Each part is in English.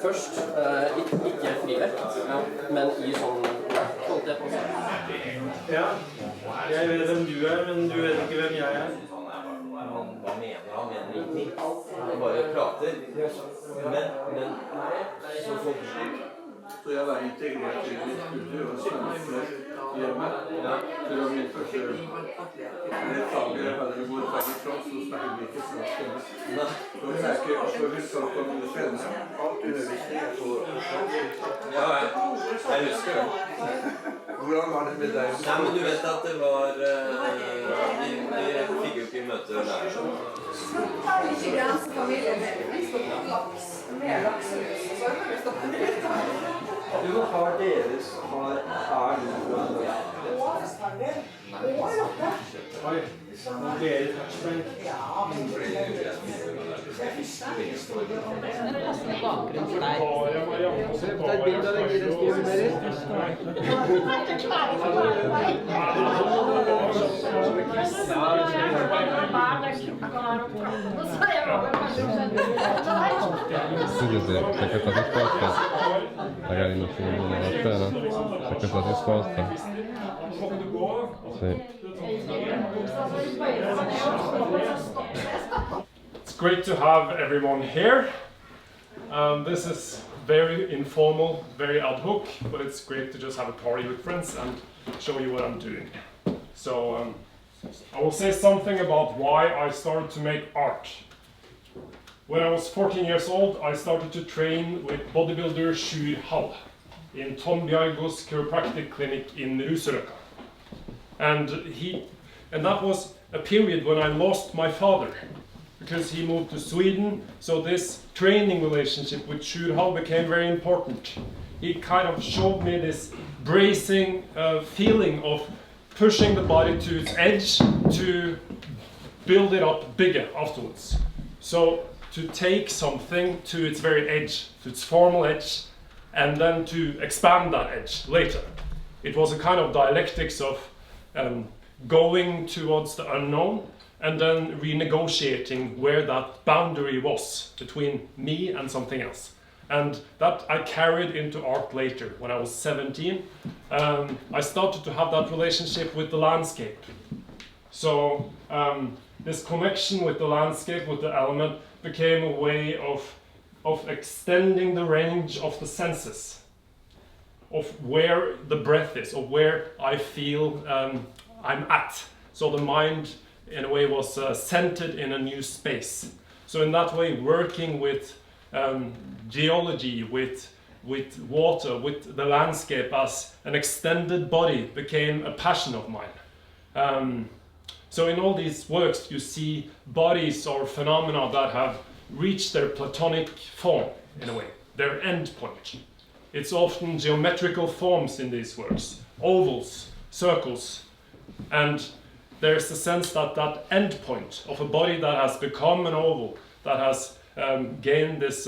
Først, ikke frivært, men I sånn kvalitet på seg. Ja, jeg vet hvem du er, men du vet ikke hvem jeg er. Hva mener han? Mener ingenting. Han bare prater. Men så folk Så jeg var integrert i kultur og samfunnet hjemme. Det var min første rettssager jeg hadde hvor ferdig fransk, så snakket vi ikke fransk. Så snakker jeg også litt sånn om svensk. Alt undervisning er på fransk. Ja, jeg husker det. Hvordan var det med deg? Nei, men du vet at det var... Vi fikk jo ikke møte læreren. Ikke grensefamilie med laks. Mer lakselus. Så kan vi stoppe det litt. Du har deres, er noe. Oi, dere touchbank. Bakgrunn for deg. Se på et bilde av deg i den stilen Magari non finire la cena, perché sta disposta. Sì. It's great to have everyone here. This is very informal, very ad hoc, but it's great to just have a party with friends and show you what I'm doing. So I will say something about why I started to make art. When I was 14 years old, I started to train with bodybuilder Sjur Hall in Tom Bjargo's chiropractic clinic in Ruserøkka. And that was a period when I lost my father, because he moved to Sweden, so this training relationship with Sjur Hall became very important. He kind of showed me this bracing feeling of pushing the body to its edge to build it up bigger afterwards. So to take something to its very edge, to its formal edge, and then to expand that edge later. It was a kind of dialectics of going towards the unknown and then renegotiating where that boundary was between me and something else. And that I carried into art later. When I was 17, I started to have that relationship with the landscape. So this connection with the landscape, with the element, became a way of extending the range of the senses, of where the breath is, of where I feel I'm at. So the mind, in a way, was centered in a new space. So in that way, working with geology, with water, with the landscape as an extended body became a passion of mine. So in all these works you see bodies or phenomena that have reached their platonic form, in a way, their end point. It's often geometrical forms in these works, ovals, circles, and there's a sense that that end point of a body that has become an oval, that has gained this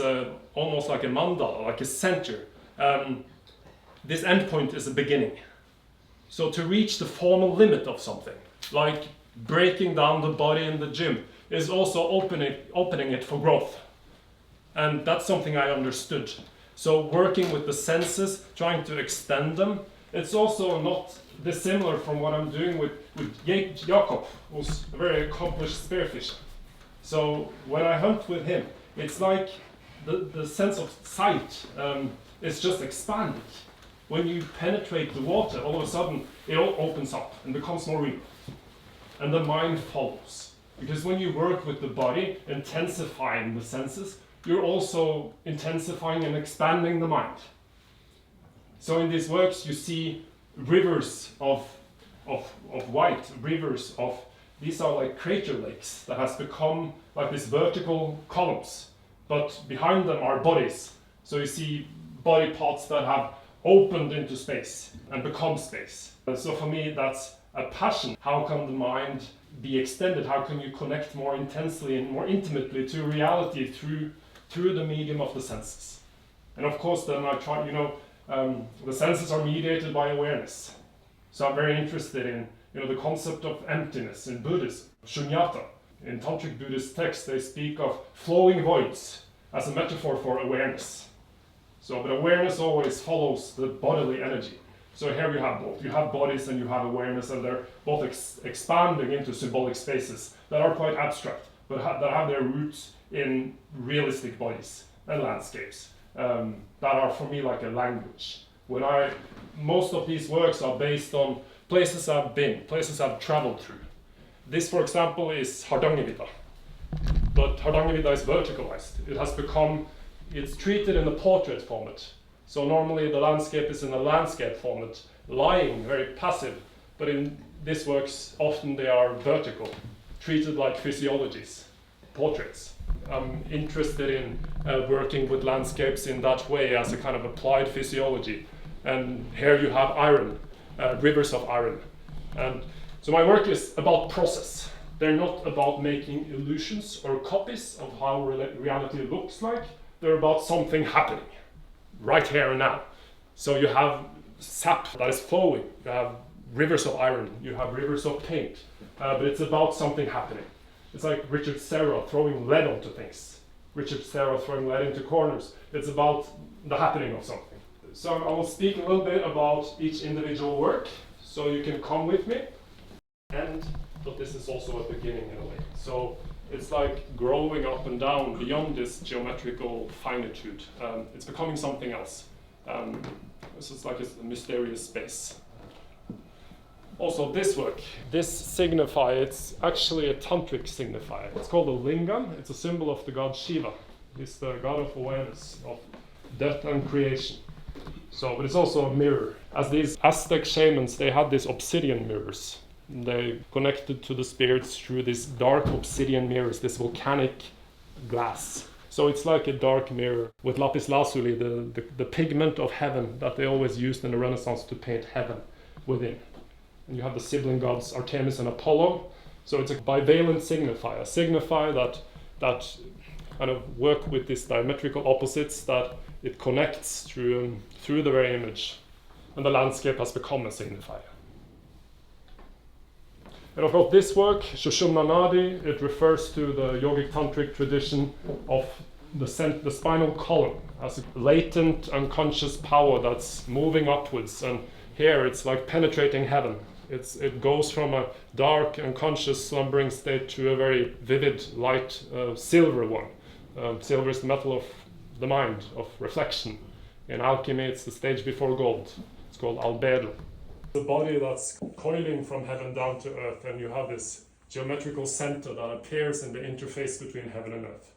almost like a mandala, like a center, this end point is a beginning. So to reach the formal limit of something, like breaking down the body in the gym, is also opening it for growth. And that's something I understood. So working with the senses, trying to extend them, it's also not dissimilar from what I'm doing with Jakob, who's a very accomplished spearfisher. So when I hunt with him, it's like the sense of sight is just expanded. When you penetrate the water, all of a sudden it all opens up and becomes more real. And the mind follows. Because when you work with the body, intensifying the senses, you're also intensifying and expanding the mind. So in these works you see rivers of white, rivers of, these are like crater lakes that has become like these vertical columns, but behind them are bodies. So you see body parts that have opened into space and become space. So for me that's a passion. How can the mind be extended? How can you connect more intensely and more intimately to reality through the medium of the senses? And of course then I try, the senses are mediated by awareness. So I'm very interested in the concept of emptiness in Buddhism, shunyata. In Tantric Buddhist texts they speak of flowing voids as a metaphor for awareness. So, but awareness always follows the bodily energy. So here you have both. You have bodies and you have awareness, and they're both expanding into symbolic spaces that are quite abstract, but that have their roots in realistic bodies and landscapes that are for me like a language. Most of these works are based on places I've been, places I've traveled through. This, for example, is Hardangervidda, but Hardangervidda is verticalized. It's treated in the portrait format. So normally the landscape is in a landscape format, lying, very passive, but in these works often they are vertical, treated like physiologies, portraits. I'm interested in working with landscapes in that way as a kind of applied physiology. And here you have iron, rivers of iron. And so my work is about process. They're not about making illusions or copies of how reality looks like. They're about something happening right here and now. So you have sap that is flowing, you have rivers of iron, you have rivers of paint, but it's about something happening. It's like Richard Serra throwing lead onto things, Richard Serra throwing lead into corners. It's about the happening of something. So I will speak a little bit about each individual work, so you can come with me. But this is also a beginning in a way. So it's like growing up and down beyond this geometrical finitude. It's becoming something else. This is like a mysterious space. Also this work, this signifier, it's actually a tantric signifier. It's called a lingam. It's a symbol of the god Shiva. He's the god of awareness, of death and creation. So, but it's also a mirror. As these Aztec shamans, they had these obsidian mirrors. They connected to the spirits through these dark obsidian mirrors, this volcanic glass. So it's like a dark mirror with lapis lazuli, the pigment of heaven that they always used in the Renaissance to paint heaven within. And you have the sibling gods Artemis and Apollo. So it's a bivalent signifier, a signifier that kind of work with these diametrical opposites, that it connects through the very image. And the landscape has become a signifier. And of course this work, Sushumna Nadi, it refers to the yogic tantric tradition of the spinal column as a latent unconscious power that's moving upwards. And here it's like penetrating heaven. It goes from a dark unconscious slumbering state to a very vivid light silver one. Silver is the metal of the mind, of reflection. In alchemy it's the stage before gold. It's called albedo. The body that's coiling from heaven down to earth, and you have this geometrical center that appears in the interface between heaven and earth.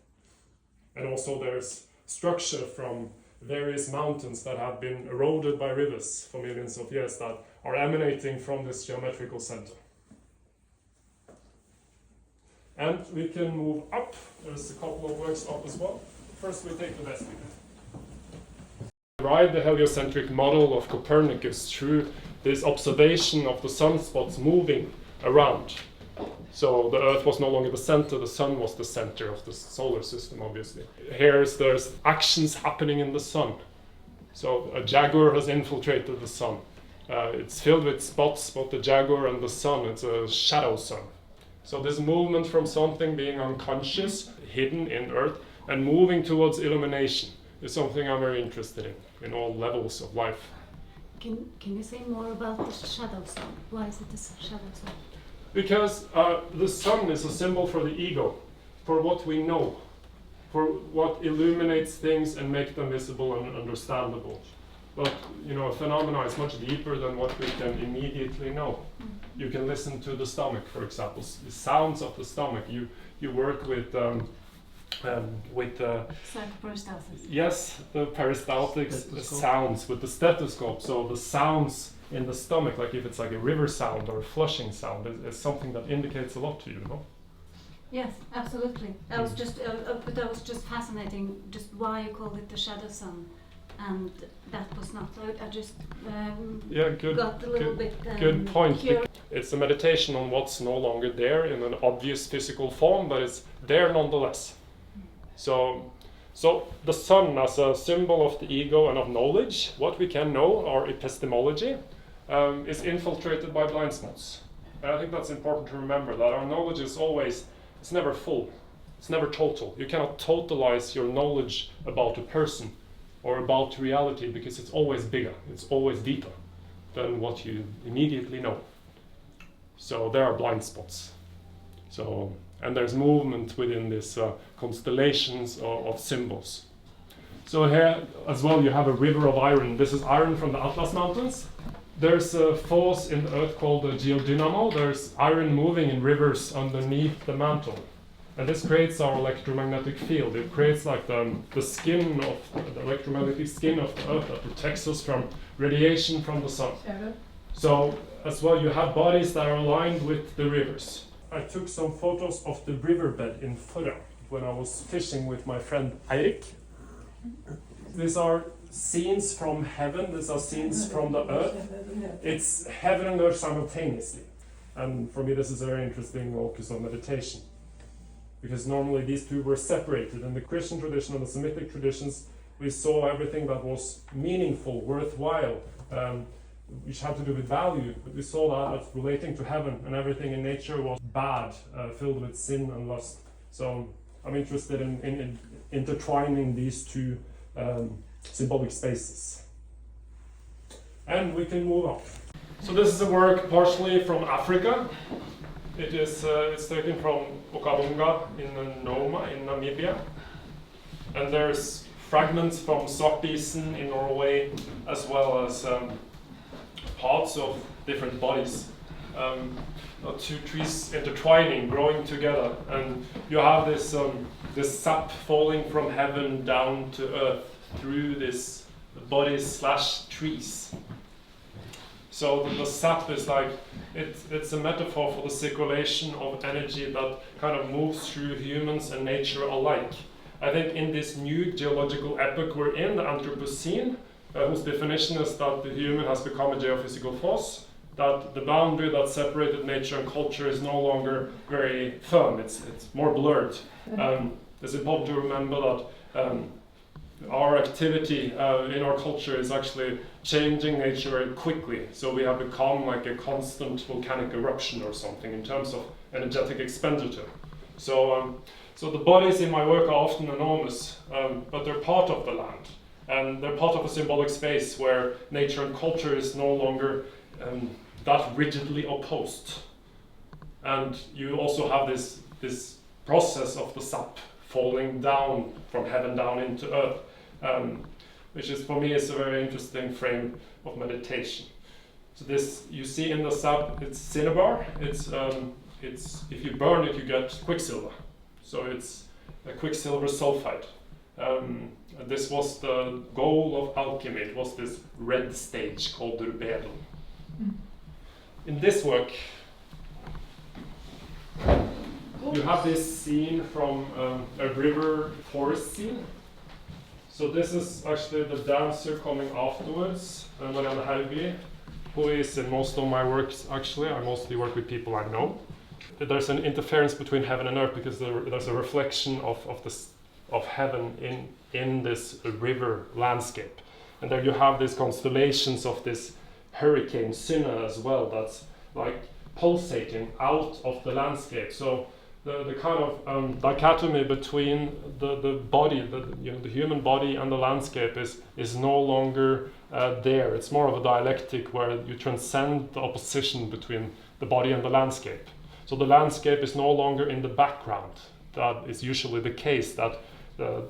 And also there's structure from various mountains that have been eroded by rivers for millions of years that are emanating from this geometrical center. And we can move up. There's a couple of works up as well. First we take the best we can. Ride the heliocentric model of Copernicus through this observation of the sunspots moving around. So the Earth was no longer the center, the sun was the center of the solar system, obviously. There's actions happening in the sun. So a jaguar has infiltrated the sun. It's filled with spots, both the jaguar and the sun. It's a shadow sun. So this movement from something being unconscious, hidden in Earth, and moving towards illumination is something I'm very interested in all levels of life. Can you say more about the shadow sun? Why is it a shadow sun? Because the sun is a symbol for the ego, for what we know, for what illuminates things and makes them visible and understandable. But a phenomenon is much deeper than what we can immediately know. You can listen to the stomach, for example, the sounds of the stomach. You work with with Peristalsis. yes, the peristaltic sounds with the stethoscope. So the sounds in the stomach, like if it's like a river sound or a flushing sound, is something that indicates a lot to you, you know? Yes, absolutely. I was just, but that was just fascinating. Just why you called it the shadow sun, and that was not. I just got a little bit. Good point. It's a meditation on what's no longer there in an obvious physical form, but it's there nonetheless. So the sun as a symbol of the ego and of knowledge, what we can know, our epistemology, is infiltrated by blind spots. And I think that's important to remember, that our knowledge is always, it's never full, it's never total. You cannot totalize your knowledge about a person or about reality, because it's always bigger, it's always deeper than what you immediately know. So there are blind spots. So, and there's movement within this constellations of symbols. So here as well you have a river of iron. This is iron from the Atlas Mountains. There's a force in the earth called the geodynamo. There's iron moving in rivers underneath the mantle. And this creates our electromagnetic field. It creates like the skin of the electromagnetic skin of the earth that protects us from radiation from the sun. So as well you have bodies that are aligned with the rivers. I took some photos of the riverbed in Føra when I was fishing with my friend Eirik. These are scenes from heaven, these are scenes from the earth. It's heaven and earth simultaneously. And for me this is a very interesting focus of meditation. Because normally these two were separated. In the Christian tradition and the Semitic traditions, we saw everything that was meaningful, worthwhile, which had to do with value. But we saw that as relating to heaven, and everything in nature was bad, filled with sin and lust. So I'm interested in intertwining these two symbolic spaces. And we can move on. So this is a work partially from Africa. It is it's taken from Okabunga in Noma in Namibia, and there's fragments from Svartisen in Norway, as well as parts of different bodies. Two trees intertwining, growing together, and you have this this sap falling from heaven down to earth through this bodies / trees. So the sap is like, it's a metaphor for the circulation of energy that kind of moves through humans and nature alike. I think in this new geological epoch we're in, the Anthropocene, whose definition is that the human has become a geophysical force, that the boundary that separated nature and culture is no longer very firm, it's more blurred. It's important to remember that our activity in our culture is actually changing nature very quickly. So we have become like a constant volcanic eruption or something in terms of energetic expenditure. So the bodies in my work are often enormous, but they're part of the land. And they're part of a symbolic space where nature and culture is no longer that rigidly opposed. And you also have this process of the sap falling down from heaven down into earth, which is, for me, is a very interesting frame of meditation. So this, you see in the sap, it's cinnabar. It's if you burn it, you get quicksilver. So it's a quicksilver sulfide. This was the goal of alchemy. It was this red stage called the rubedel. In this work, you have this scene from a river forest scene. So this is actually the dancer coming afterwards, Marianne Haugli, who is in most of my works actually. I mostly work with people I know. There's an interference between heaven and earth because there's a reflection of heaven in this river landscape. And there you have these constellations of this hurricane Synna as well, that's like pulsating out of the landscape. So the kind of dichotomy between the body, the human body and the landscape is no longer there. It's more of a dialectic where you transcend the opposition between the body and the landscape. So the landscape is no longer in the background. That is usually the case, that the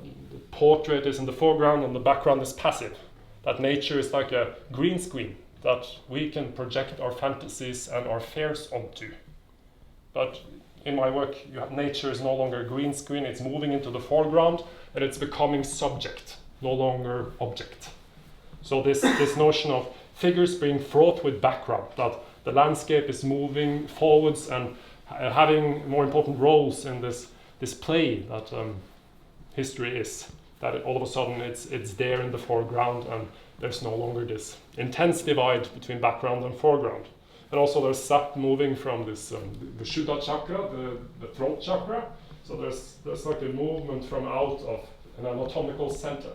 portrait is in the foreground and the background is passive. That nature is like a green screen that we can project our fantasies and our fears onto. But in my work, nature is no longer a green screen, it's moving into the foreground, and it's becoming subject, no longer object. So this notion of figures being fraught with background, that the landscape is moving forwards and having more important roles in this play that history is, that all of a sudden it's there in the foreground, and there's no longer this intense divide between background and foreground. And also there's sap moving from this the Shuddha chakra, the throat chakra. So there's like a movement from out of an anatomical center.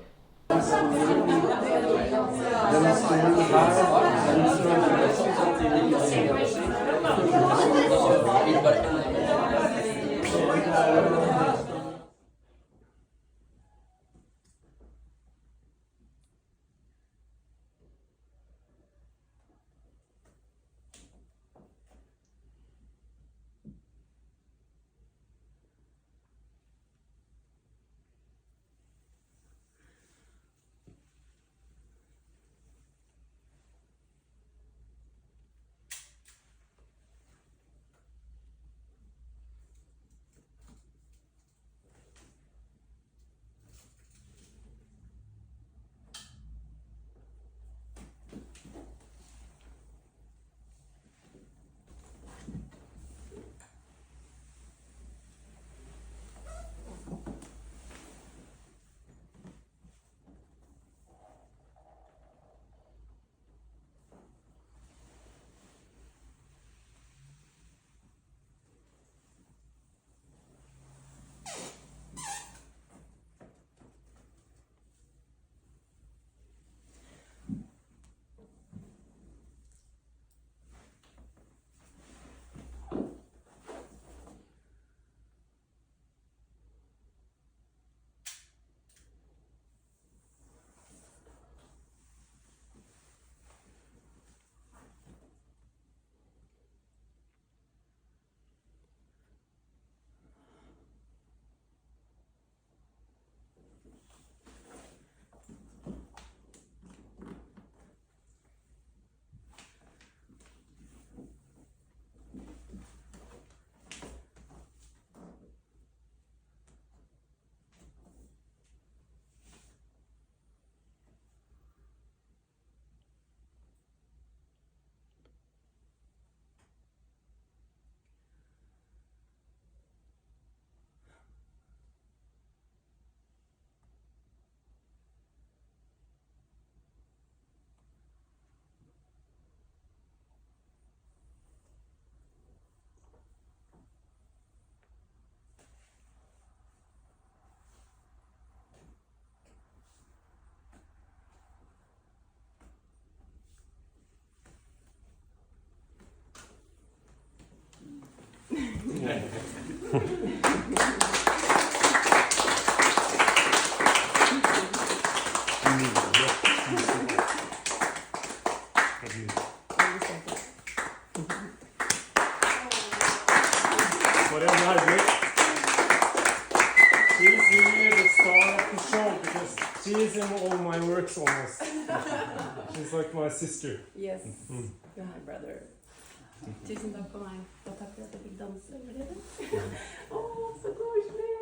Marianne Haugli. She's really the star of the show because she is in all my works almost. She's like my sister. Yes, you're my brother. Tusen takk for meg, og takk for at jeg fikk danse over det. Åh, så koselig!